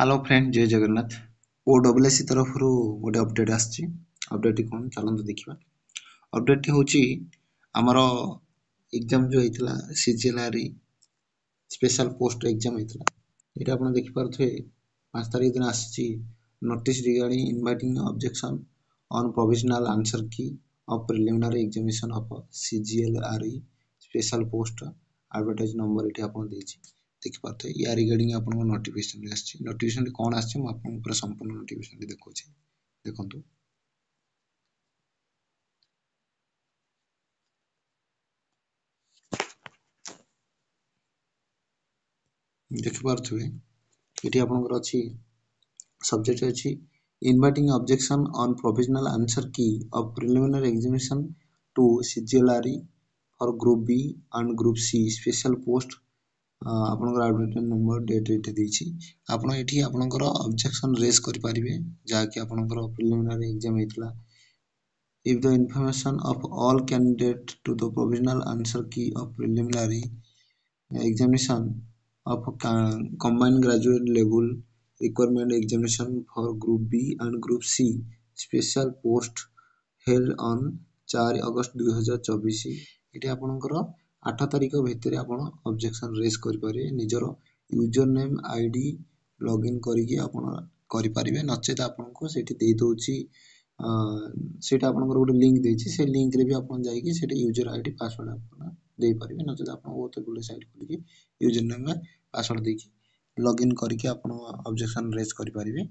Hello friend जय जगन्नाथ ओडब्ल्यूएससी तरफ गोटे अपडेट आसी अपडेट कौन चलते देखा अपडेट हूँ आमर एग्जाम जो होता सीजीएलआरई स्पेशल पोस्ट एग्जाम होता ये आप देखिपे 5 तारीख दिन आसी notice regarding inviting objection on provisional answer key of preliminary examination of CGLRE special post advertise number ये आप देखिपे या रिगार्डिंग आप नोटिफिकेशन नोटिफिकेशन कौन आपूरा संपूर्ण नोटिफिकेशन देखो देखो देखिपे ये आपंकर अच्छी सब्जेक्ट अच्छी inviting objection on provisional answer key of preliminary examination to CGLRE for group B and group C special post आपनकर एडवर्टाइज नंबर डेट ये देछि आपण एठी आपनकर ऑब्जेक्शन रेज करि परिबे जाकि आपनकर प्रिलिमिनरी एग्जाम हेतला if the information of all candidates to the provisional answer key of preliminary examination of combined graduate level requirement examination for group B and group C special post held on 4 अगस्त 2024 ये आपनकर 8 तारिख भितर आपण objection raise करि पारे निजर user name ID login करिके आपण करि पारिबे नचेत आपनको सेठी दे दोछि सेटा आपनकर गोटे लिंक देछि से लिंक रे भी आपण जाईकी सेटा यूजर आईडी पासवर्ड आपण दे पारिबे नचेत आपण ओते गुले साइट खोलिके यूजर नेम पासवर्ड देकी लॉगिन करके आपण ऑब्जेक्शन रेज करि पारिबे।